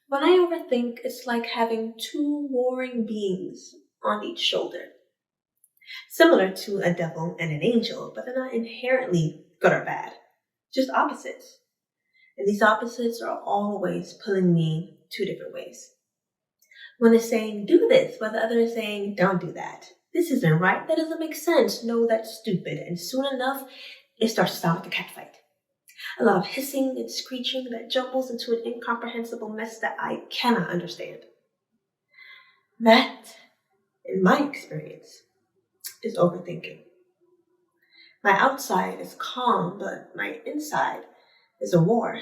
When I overthink, it's like having two warring beings on each shoulder. Similar to a devil and an angel, but they're not inherently good or bad, just opposites. And these opposites are always pulling me two different ways. One is saying, do this, while the other is saying, don't do that. This isn't right, that doesn't make sense, no, that's stupid. And soon enough, it starts to sound like a catfight. A lot of hissing and screeching that jumbles into an incomprehensible mess that I cannot understand. That, in my experience, is overthinking. My outside is calm, but my inside is a war.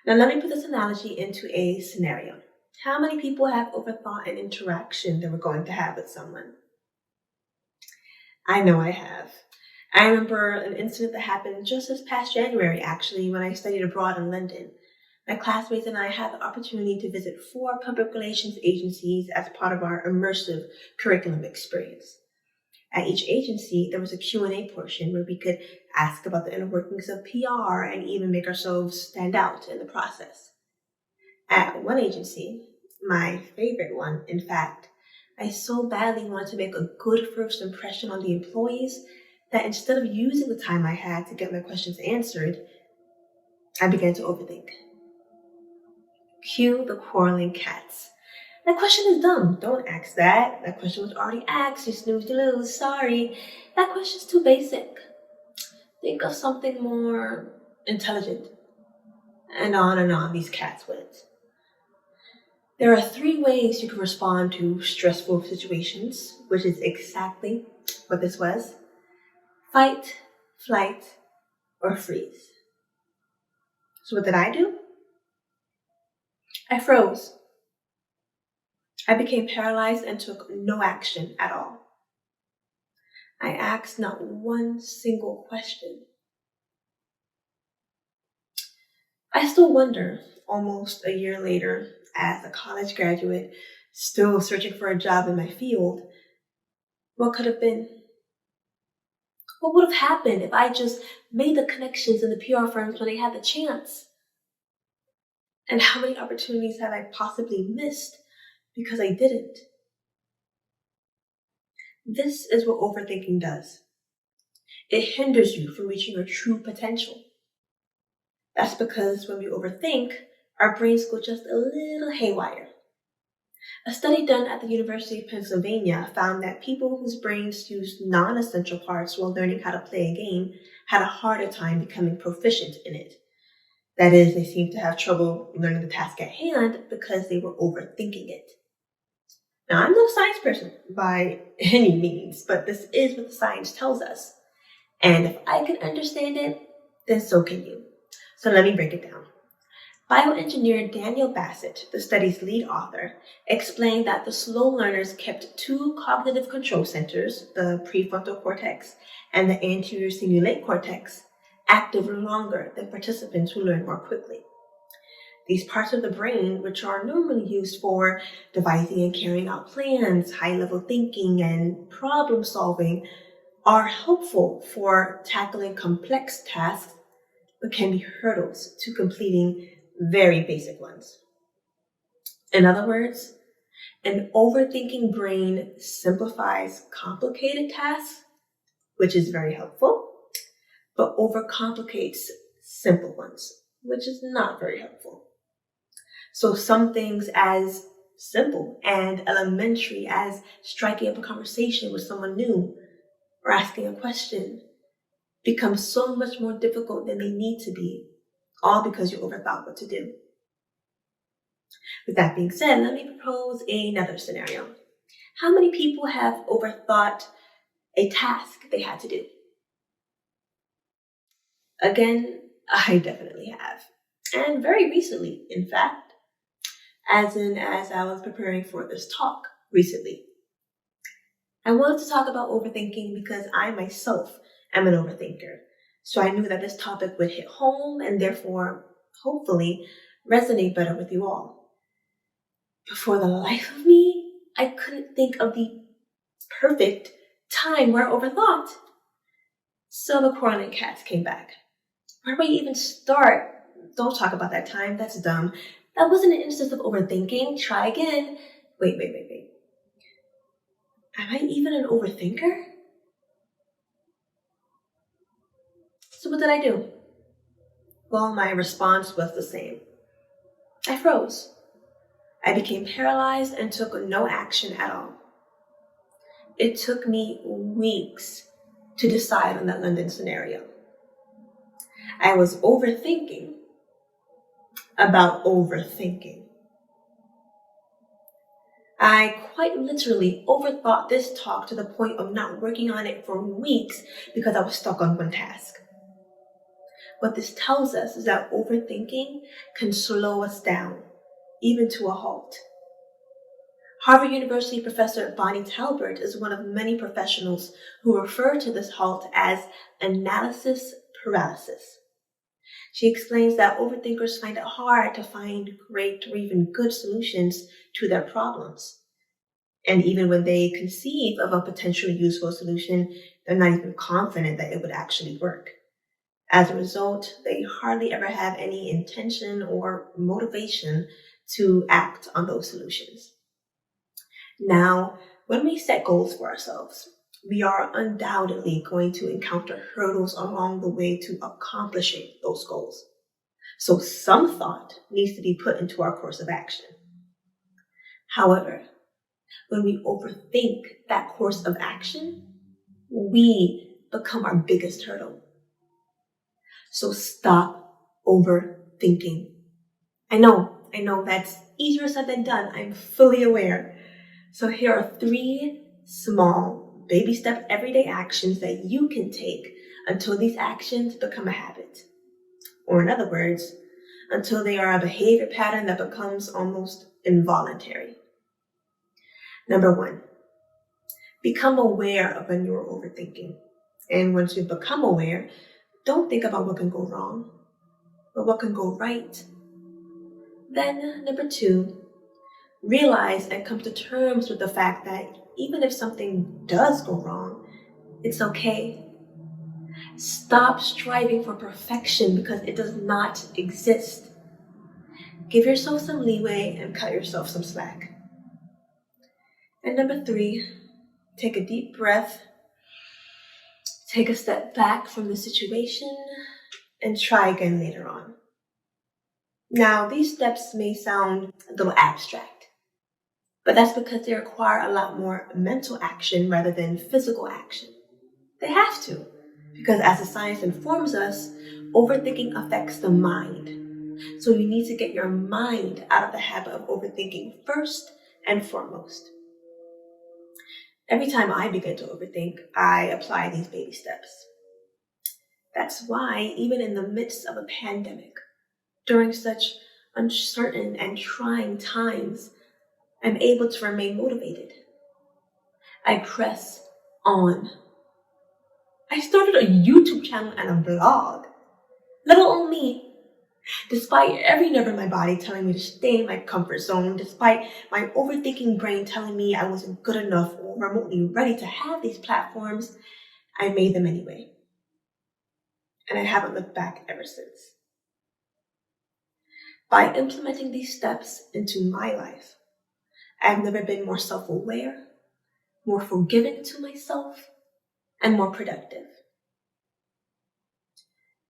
Now let me put this analogy into a scenario. How many people have overthought an interaction they were going to have with someone? I know I have. I remember an incident that happened just this past January, actually, when I studied abroad in London. My classmates and I had the opportunity to visit 4 public relations agencies as part of our immersive curriculum experience. At each agency, there was a Q&A portion where we could ask about the inner workings of PR and even make ourselves stand out in the process. At one agency, my favorite one, in fact, I so badly wanted to make a good first impression on the employees that instead of using the time I had to get my questions answered, I began to overthink. Cue the quarreling cats. That question is dumb. Don't ask that. That question was already asked. You snooze, you lose. Sorry. That question's too basic. Think of something more intelligent. And on these cats went. There are 3 ways you can respond to stressful situations, which is exactly what this was. Fight, flight, or freeze. So what did I do? I froze. I became paralyzed and took no action at all. I asked not one single question. I still wonder, almost a year later, as a college graduate, still searching for a job in my field, what could have been? What would have happened if I just made the connections in the PR firms when they had the chance? And how many opportunities have I possibly missed because I didn't? This is what overthinking does. It hinders you from reaching your true potential. That's because when we overthink, our brains go just a little haywire. A study done at the University of Pennsylvania found that people whose brains used non-essential parts while learning how to play a game had a harder time becoming proficient in it. That is, they seemed to have trouble learning the task at hand because they were overthinking it. Now, I'm not a science person by any means, but this is what the science tells us. And if I can understand it, then so can you. So let me break it down. Bioengineer Daniel Bassett, the study's lead author, explained that the slow learners kept 2 cognitive control centers, the prefrontal cortex and the anterior cingulate cortex, active longer than participants who learn more quickly. These parts of the brain, which are normally used for devising and carrying out plans, high-level thinking, and problem solving, are helpful for tackling complex tasks, but can be hurdles to completing very basic ones. In other words, an overthinking brain simplifies complicated tasks, which is very helpful, but overcomplicates simple ones, which is not very helpful. So some things as simple and elementary as striking up a conversation with someone new or asking a question become so much more difficult than they need to be, all because you overthought what to do. With that being said, let me propose another scenario. How many people have overthought a task they had to do? Again, I definitely have. And very recently, in fact, as I was preparing for this talk recently. I wanted to talk about overthinking because I myself am an overthinker. So I knew that this topic would hit home and therefore, hopefully, resonate better with you all. But for the life of me, I couldn't think of the perfect time where I overthought. So the quarreling cats came back. Where do we even start Don't talk about that time. That's dumb. That wasn't an instance of overthinking. Try again. Wait. Am I even an overthinker? So what did I do? Well, my response was the same. I froze. I became paralyzed and took no action at all. It took me weeks to decide on that London scenario. I was overthinking about overthinking. I quite literally overthought this talk to the point of not working on it for weeks because I was stuck on one task. What this tells us is that overthinking can slow us down, even to a halt. Harvard University professor Bonnie Talbert is one of many professionals who refer to this halt as analysis paralysis. She explains that overthinkers find it hard to find great or even good solutions to their problems. And even when they conceive of a potentially useful solution, they're not even confident that it would actually work. As a result, they hardly ever have any intention or motivation to act on those solutions. Now, when we set goals for ourselves, we are undoubtedly going to encounter hurdles along the way to accomplishing those goals. So some thought needs to be put into our course of action. However, when we overthink that course of action, we become our biggest hurdle. So stop overthinking. I know that's easier said than done. I'm fully aware. So here are 3 small baby step everyday actions that you can take until these actions become a habit. Or in other words, until they are a behavior pattern that becomes almost involuntary. Number 1, become aware of when you're overthinking. And once you become aware, don't think about what can go wrong, but what can go right. Then number 2, realize and come to terms with the fact that even if something does go wrong, it's okay. Stop striving for perfection because it does not exist. Give yourself some leeway and cut yourself some slack. And number 3, take a deep breath, take a step back from the situation, and try again later on. Now, these steps may sound a little abstract, but that's because they require a lot more mental action rather than physical action. They have to, because as the science informs us, overthinking affects the mind. So you need to get your mind out of the habit of overthinking first and foremost. Every time I begin to overthink, I apply these baby steps. That's why, even in the midst of a pandemic, during such uncertain and trying times, I'm able to remain motivated. I press on. I started a YouTube channel and a blog. Little old me. Despite every nerve in my body telling me to stay in my comfort zone, despite my overthinking brain telling me I wasn't good enough or remotely ready to have these platforms, I made them anyway. And I haven't looked back ever since. By implementing these steps into my life, I've never been more self-aware, more forgiving to myself, and more productive.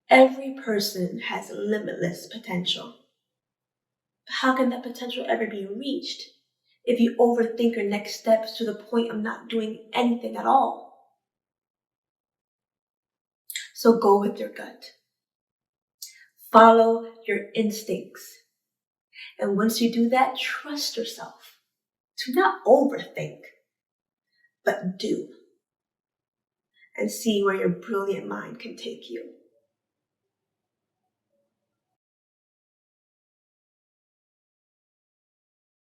Every person has limitless potential. But how can that potential ever be reached if you overthink your next steps to the point of not doing anything at all? So go with your gut. Follow your instincts. And once you do that, trust yourself to not overthink, but do. And see where your brilliant mind can take you.